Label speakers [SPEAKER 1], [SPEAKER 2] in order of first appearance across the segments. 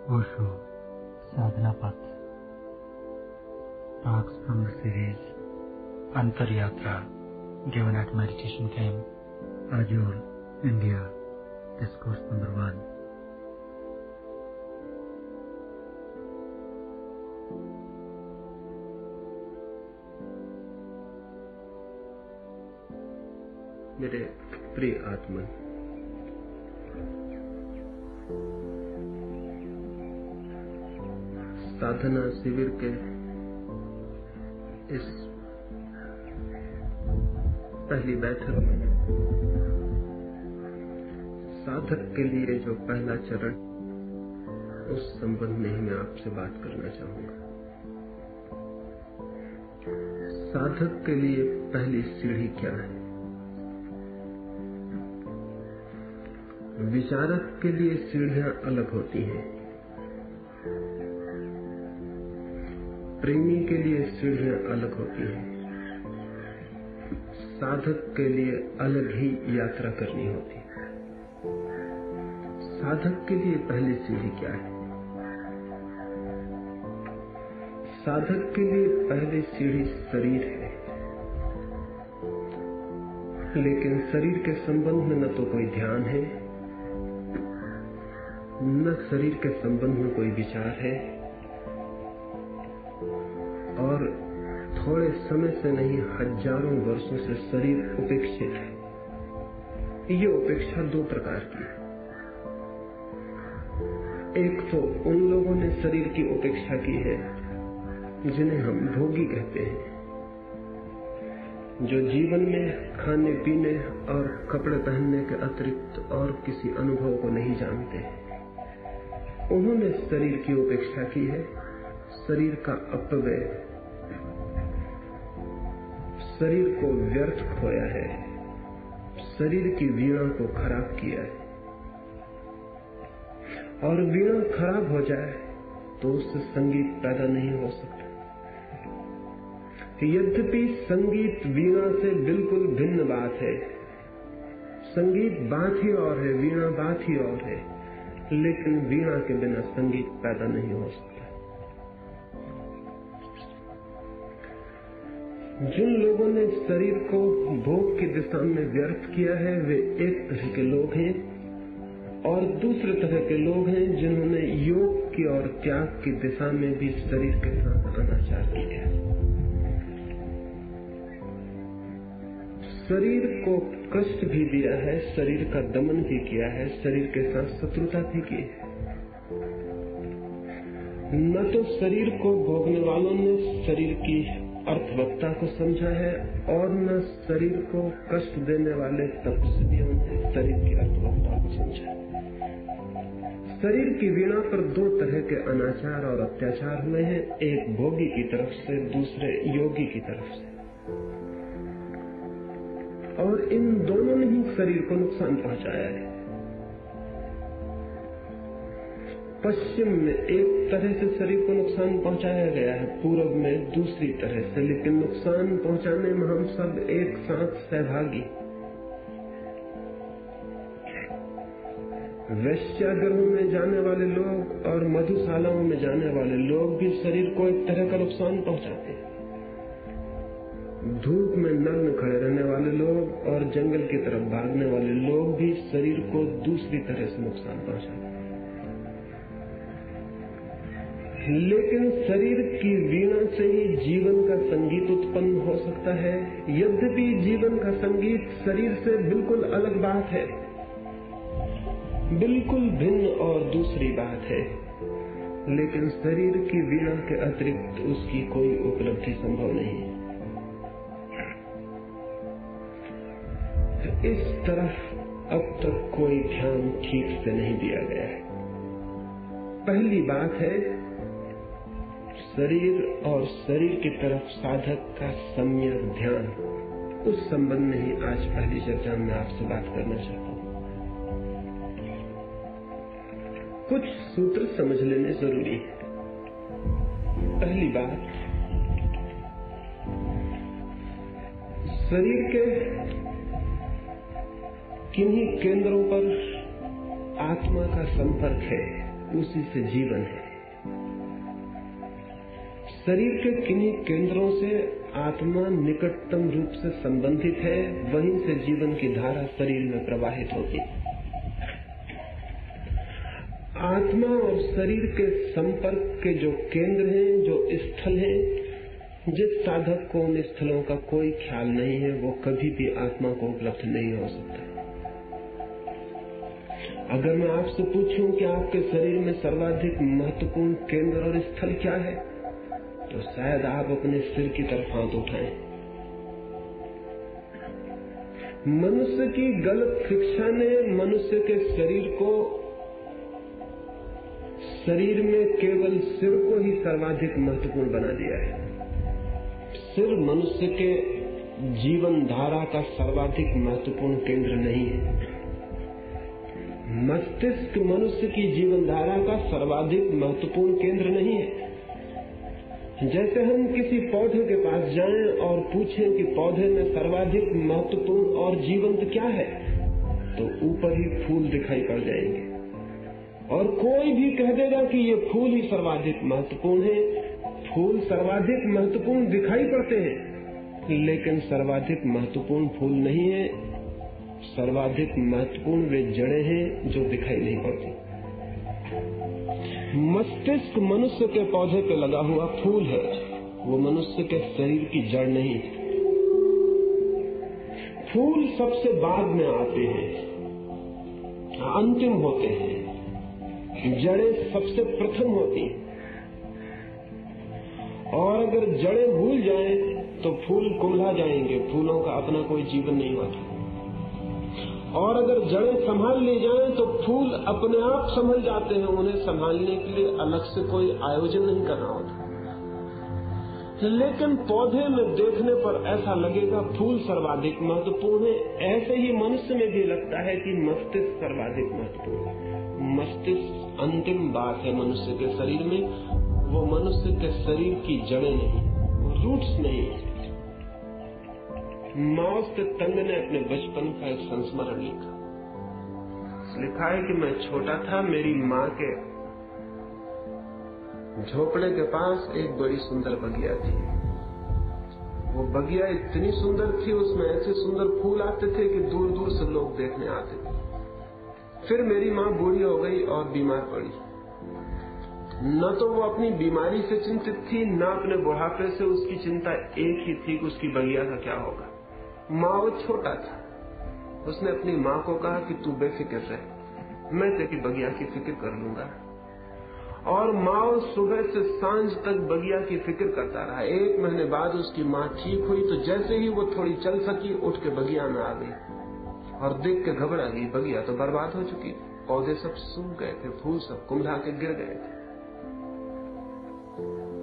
[SPEAKER 1] ओशो साधना पथ talks from the series Antar Yatra given at Meditation Camp, Ajol, India. Discourse number 1.
[SPEAKER 2] मेरे प्रिय आत्मन, साधना शिविर के इस पहली बैठक में साधक के लिए जो पहला चरण, उस संबंध में ही मैं आपसे बात करना चाहूंगा। साधक के लिए पहली सीढ़ी क्या है? विचारक के लिए सीढ़ियां अलग होती हैं, प्रेमी के लिए सीढ़ियां अलग होती हैं, साधक के लिए अलग ही यात्रा करनी होती है। साधक के लिए पहली सीढ़ी क्या है? साधक के लिए पहली सीढ़ी शरीर है, लेकिन शरीर के संबंध में न तो कोई ध्यान है, न शरीर के संबंध में कोई विचार है, और थोड़े समय से नहीं हजारों वर्षों से शरीर उपेक्षित है। ये उपेक्षा दो प्रकार की है। एक तो उन लोगों ने शरीर की उपेक्षा की है जिन्हें हम भोगी कहते हैं, जो जीवन में खाने पीने और कपड़े पहनने के अतिरिक्त और किसी अनुभव को नहीं जानते हैं। उन्होंने शरीर की उपेक्षा की है, शरीर का अपव्यय, शरीर को व्यर्थ खोया है, शरीर की वीणा को खराब किया है। और वीणा खराब हो जाए तो उससे संगीत पैदा नहीं हो सकता। यद्यपि संगीत वीणा से बिल्कुल भिन्न बात है, संगीत बात ही और है, वीणा बात ही और है, लेकिन वीणा के बिना संगीत पैदा नहीं हो सकता। जिन लोगों ने शरीर को भोग की दिशा में व्यर्थ किया है, वे एक तरह के लोग हैं, और दूसरे तरह के लोग हैं जिन्होंने योग की और त्याग की दिशा में भी शरीर के साथ अनाचार किया है। शरीर को कष्ट भी दिया है, शरीर का दमन भी किया है, शरीर के साथ शत्रुता भी की है। न तो शरीर को भोगने वालों ने शरीर की अर्थवत्ता को समझा है, और न शरीर को कष्ट देने वाले तपस्वियों ने शरीर की अर्थवत्ता को समझा है। शरीर की वीणा पर दो तरह के अनाचार और अत्याचार हुए हैं, एक भोगी की तरफ से, दूसरे योगी की तरफ से, और इन दोनों ने ही शरीर को नुकसान पहुंचाया है। पश्चिम में एक तरह से शरीर को नुकसान पहुंचाया गया है, पूर्व में दूसरी तरह से, लेकिन नुकसान पहुंचाने में हम सब एक साथ सहभागी। वैश्यागृहों में जाने वाले लोग और मधुशालाओं में जाने वाले लोग भी शरीर को एक तरह का नुकसान पहुंचाते हैं। धूप में नग्न खड़े रहने वाले लोग और जंगल की तरफ भागने वाले लोग भी शरीर को दूसरी तरह से नुकसान पहुंचाते हैं। लेकिन शरीर की वीणा से ही जीवन का संगीत उत्पन्न हो सकता है। यद्यपि जीवन का संगीत शरीर से बिल्कुल अलग बात है, बिल्कुल भिन्न और दूसरी बात है, लेकिन शरीर की वीणा के अतिरिक्त उसकी कोई उपलब्धि संभव नहीं है। इस तरफ अब तक कोई ध्यान ठीक से नहीं दिया गया है। पहली बात है शरीर और शरीर की तरफ साधक का सम्यक ध्यान। उस संबंध में ही आज पहली चर्चा में आपसे बात करना चाहता हूँ। कुछ सूत्र समझ लेने जरूरी है। पहली बात, शरीर के किन्हीं केंद्रों पर आत्मा का संपर्क है, उसी से जीवन है। शरीर के किन्हीं केंद्रों से आत्मा निकटतम रूप से संबंधित है, वहीं से जीवन की धारा शरीर में प्रवाहित होती है। आत्मा और शरीर के संपर्क के जो केंद्र हैं, जो स्थल हैं, जिस साधक को उन स्थलों का कोई ख्याल नहीं है, वो कभी भी आत्मा को उपलब्ध नहीं हो सकता। अगर मैं आपसे पूछूं कि आपके शरीर में सर्वाधिक महत्वपूर्ण केंद्र और स्थल क्या है, तो शायद आप अपने सिर की तरफ हाथ उठाएं। मनुष्य की गलत शिक्षा ने मनुष्य के शरीर में केवल सिर को ही सर्वाधिक महत्वपूर्ण बना दिया है। सिर मनुष्य के जीवन धारा का सर्वाधिक महत्वपूर्ण केंद्र नहीं है। मस्तिष्क मनुष्य की जीवन धारा का सर्वाधिक महत्वपूर्ण केंद्र नहीं है। जैसे हम किसी पौधे के पास जाएं और पूछें कि पौधे में सर्वाधिक महत्वपूर्ण और जीवंत क्या है, तो ऊपर ही फूल दिखाई पड़ जाएंगे और कोई भी कह देगा कि ये फूल ही सर्वाधिक महत्वपूर्ण है। फूल सर्वाधिक महत्वपूर्ण दिखाई पड़ते हैं, लेकिन सर्वाधिक महत्वपूर्ण फूल नहीं है। सर्वाधिक महत्वपूर्ण वे जड़ें हैं जो दिखाई नहीं पड़ती। मस्तिष्क मनुष्य के पौधे पे लगा हुआ फूल है, वो मनुष्य के शरीर की जड़ नहीं। फूल सबसे बाद में आते हैं, अंतिम होते हैं। जड़ें सबसे प्रथम होती हैं, और अगर जड़ें भूल जाएं तो फूल कुम्हला जाएंगे। फूलों का अपना कोई जीवन नहीं होता। और अगर जड़ें संभाल ली जाएं तो फूल अपने आप संभल जाते हैं। उन्हें संभालने के लिए अलग से कोई आयोजन नहीं करना होता। लेकिन पौधे में देखने पर ऐसा लगेगा फूल सर्वाधिक महत्वपूर्ण है। ऐसे ही मनुष्य में भी लगता है कि मस्तिष्क सर्वाधिक महत्वपूर्ण है। मस्तिष्क अंतिम बात है मनुष्य के शरीर में। वो मनुष्य के शरीर की जड़ें नहीं, वो रूट्स नहीं है। माओ से तंग ने अपने बचपन का एक संस्मरण लिखा है कि मैं छोटा था, मेरी माँ के झोपड़े के पास एक बड़ी सुंदर बगिया थी। वो बगिया इतनी सुंदर थी, उसमें ऐसे सुंदर फूल आते थे कि दूर दूर से लोग देखने आते थे। फिर मेरी माँ बूढ़ी हो गई और बीमार पड़ी। न तो वो अपनी बीमारी से चिंतित थी, न अपने बुढ़ापे से। उसकी चिंता एक ही थी कि उसकी बगिया का क्या होगा। माँ वो छोटा था। उसने अपनी माँ को कहा कि तू बेफिक्र रह, मैं तेरी बगिया की फिक्र कर लूंगा। और माँ सुबह से सांझ तक बगिया की फिक्र करता रहा। 1 महीने बाद उसकी माँ ठीक हुई, तो जैसे ही वो थोड़ी चल सकी, उठ के बगिया में आ गई और देख के घबरा गई। बगिया तो बर्बाद हो चुकी थी, पौधे सब सूख गए थे, फूल सब कुम्हला के गिर गए थे।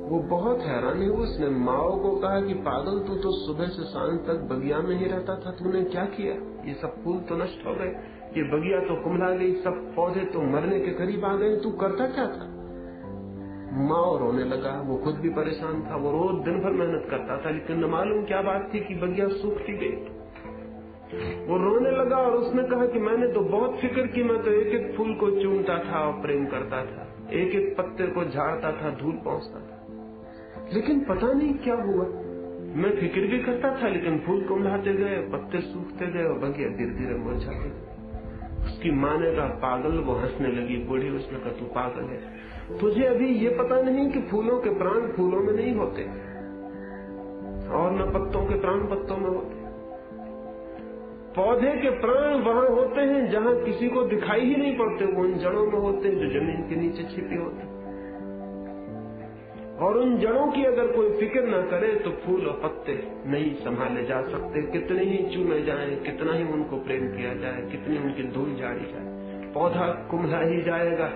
[SPEAKER 2] वो बहुत हैरान हुई। उसने माओ को कहा कि पागल, तू तो सुबह से सांझ तक बगिया में ही रहता था, तूने क्या किया? ये सब फूल तो नष्ट हो गए, ये बगिया तो कुम्हला गई, सब पौधे तो मरने के करीब आ गए, तू करता क्या था? माओ रोने लगा। वो खुद भी परेशान था। वो रोज दिन भर मेहनत करता था, लेकिन न मालूम क्या बात थी कि बगिया सूखती गई। वो रोने लगा और उसने कहा कि मैंने तो बहुत फिक्र की। मैं तो एक एक फूल को चूमता था और प्रेम करता था, एक एक पत्ते को झाड़ता था, धूल पहुंचता था, लेकिन पता नहीं क्या हुआ। मैं फिक्र भी करता था, लेकिन फूल कुम्हलाते गए, पत्ते सूखते गए और बगिया धीरे धीरे मुरझाते गए। उसकी माँ ने कहा पागल। वो हंसने लगी, बूढ़ी। उसने कहा तू पागल है, तुझे अभी ये पता नहीं कि फूलों के प्राण फूलों में नहीं होते और न पत्तों के प्राण पत्तों में होते। पौधे के प्राण वहां होते हैं जहां किसी को दिखाई ही नहीं पड़ते। वो उन जड़ों में होते हैं जो जमीन के नीचे छिपी होती। और उन जड़ों की अगर कोई फिक्र ना करे तो फूल और पत्ते नहीं संभाले जा सकते। कितने ही चूमे जाएं, कितना ही उनको प्रेम किया जाए, कितनी उनकी धूल झाड़ी जाए, पौधा कुम्हला ही जाएगा।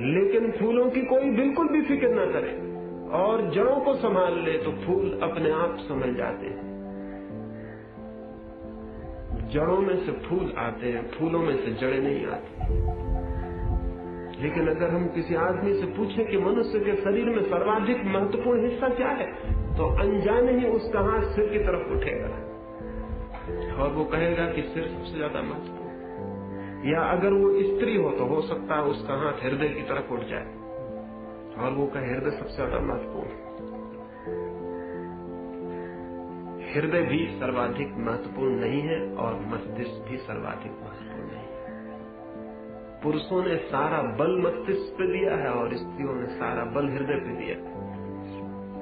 [SPEAKER 2] लेकिन फूलों की कोई बिल्कुल भी फिक्र ना करे और जड़ों को संभाल ले तो फूल अपने आप संभल जाते हैं। जड़ों में से फूल आते हैं, फूलों में से जड़ें नहीं आती। लेकिन अगर हम किसी आदमी से पूछें कि मनुष्य के शरीर में सर्वाधिक महत्वपूर्ण हिस्सा क्या है, तो अनजाने ही उसका हाथ सिर की तरफ उठेगा और वो कहेगा कि सिर सबसे ज्यादा महत्वपूर्ण। या अगर वो स्त्री हो सकता है उसका हाथ हृदय की तरफ उठ जाए और वो कहे हृदय सबसे ज्यादा महत्वपूर्ण। हृदय भी सर्वाधिक महत्वपूर्ण नहीं है और मस्तिष्क भी सर्वाधिक महत्वपूर्ण नहीं है। पुरुषों ने सारा बल मस्तिष्क पे दिया है और स्त्रियों ने सारा बल हृदय पे दिया है,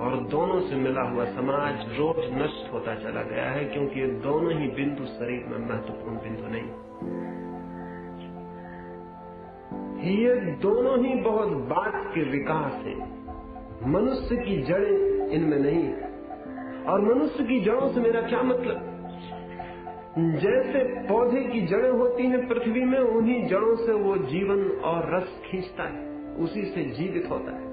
[SPEAKER 2] और दोनों से मिला हुआ समाज रोज नष्ट होता चला गया है, क्योंकि ये दोनों ही बिंदु शरीर में महत्वपूर्ण बिंदु नहीं। ये दोनों ही बहुत बाद के विकास हैं। मनुष्य की जड़ें इनमें नहीं है। और मनुष्य की जड़ों से मेरा क्या मतलब? जैसे पौधे की जड़ें होती हैं पृथ्वी में, उन्हीं जड़ों से वो जीवन और रस खींचता है, उसी से जीवित होता है।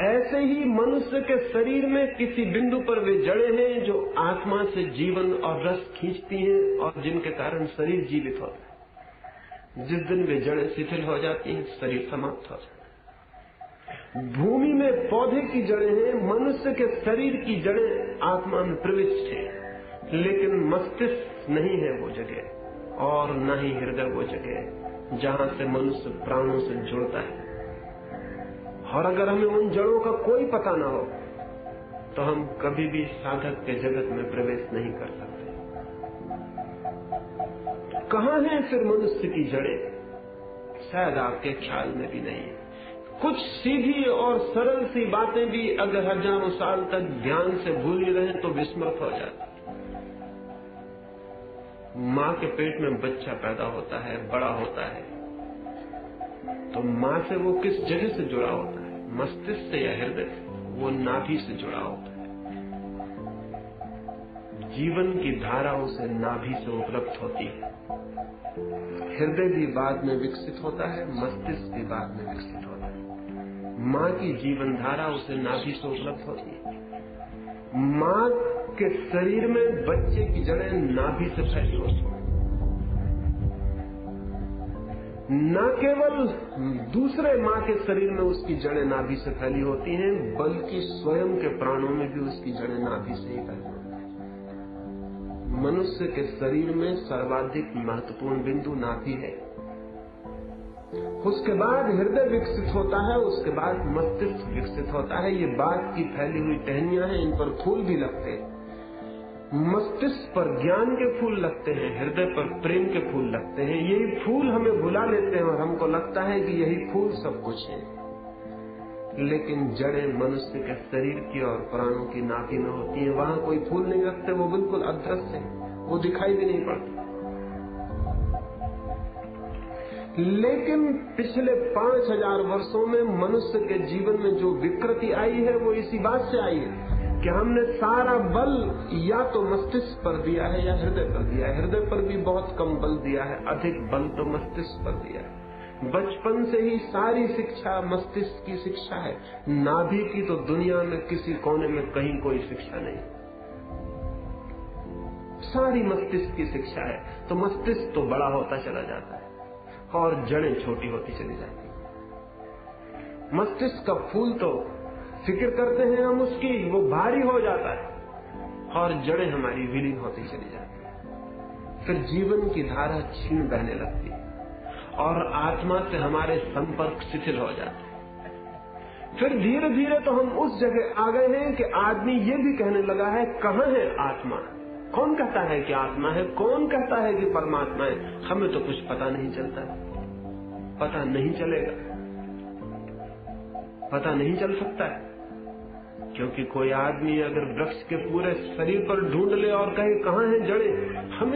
[SPEAKER 2] ऐसे ही मनुष्य के शरीर में किसी बिंदु पर वे जड़ें हैं जो आत्मा से जीवन और रस खींचती हैं और जिनके कारण शरीर जीवित होता है। जिस दिन वे जड़ें शिथिल हो जाती हैं, शरीर समाप्त हो जाता है। भूमि में पौधे की जड़ें हैं, मनुष्य के शरीर की जड़ें आत्मा में प्रविष्ट हैं, लेकिन मस्तिष्क नहीं है वो जगह, और न ही हृदय वो जगह जहां से मनुष्य प्राणों से जुड़ता है। और अगर हमें उन जड़ों का कोई पता न हो तो हम कभी भी साधक के जगत में प्रवेश नहीं कर सकते। कहां है फिर मनुष्य की जड़ें? शायद आपके ख्याल में भी नहीं है। कुछ सीधी और सरल सी बातें भी अगर हजारों साल तक ध्यान से भूली रहे तो विस्मृत हो जाती। माँ के पेट में बच्चा पैदा होता है, बड़ा होता है, तो माँ से वो किस जगह से जुड़ा होता है? मस्तिष्क से या हृदय से? वो नाभि से जुड़ा होता है। जीवन की धारा उसे नाभि से उपलब्ध होती है। हृदय भी बाद में विकसित होता है, मस्तिष्क भी बाद में विकसित होता है। माँ की जीवन धारा उसे नाभि से उपलब्ध होती है। माँ के शरीर में बच्चे की जड़ें नाभि से फैली होती हैं। न केवल दूसरे माँ के शरीर में उसकी जड़ें नाभि से फैली होती हैं, बल्कि स्वयं के प्राणों में भी उसकी जड़ें नाभि से ही फैली होती हैं। मनुष्य के शरीर में सर्वाधिक महत्वपूर्ण बिंदु नाभि है। उसके बाद हृदय विकसित होता है, उसके बाद मस्तिष्क विकसित होता है। ये बात की फैली हुई टहनियां हैं, इन पर फूल भी लगते हैं। मस्तिष्क पर ज्ञान के फूल लगते हैं, हृदय पर प्रेम के फूल लगते हैं। यही फूल हमें भुला लेते हैं और हमको लगता है कि यही फूल सब कुछ है। लेकिन जड़ें मनुष्य के शरीर की और प्राणों की नाभि में होती हैं। वहां कोई फूल नहीं लगते, वो बिल्कुल अदृश्य है, वो दिखाई भी नहीं पड़ता। लेकिन पिछले 5000 वर्षों में मनुष्य के जीवन में जो विकृति आई है वो इसी बात से आई है कि हमने सारा बल या तो मस्तिष्क पर दिया है या हृदय पर दिया है। हृदय पर भी बहुत कम बल दिया है, अधिक बल तो मस्तिष्क पर दिया है। बचपन से ही सारी शिक्षा मस्तिष्क की शिक्षा है। नाभि की तो दुनिया में किसी कोने में कहीं कोई शिक्षा नहीं, सारी मस्तिष्क की शिक्षा है। तो मस्तिष्क तो बड़ा होता चला जाता है और जड़ें छोटी होती चली जाती है। मस्तिष्क का फूल तो फिक्र करते हैं हम उसकी, वो भारी हो जाता है और जड़ें हमारी विलीन होती चली जाती है। फिर जीवन की धारा क्षीण बहने लगती है और आत्मा से हमारे संपर्क शिथिल हो जाते हैं। फिर धीरे धीरे तो हम उस जगह आ गए हैं कि आदमी ये भी कहने लगा है, कहाँ है आत्मा? कौन कहता है कि आत्मा है? कौन कहता है कि परमात्मा है? हमें तो कुछ पता नहीं चलता, पता नहीं चलेगा, पता नहीं चल सकता है। क्योंकि कोई आदमी अगर वृक्ष के पूरे शरीर पर ढूंढ ले और कहे कहाँ है जड़ें, हमें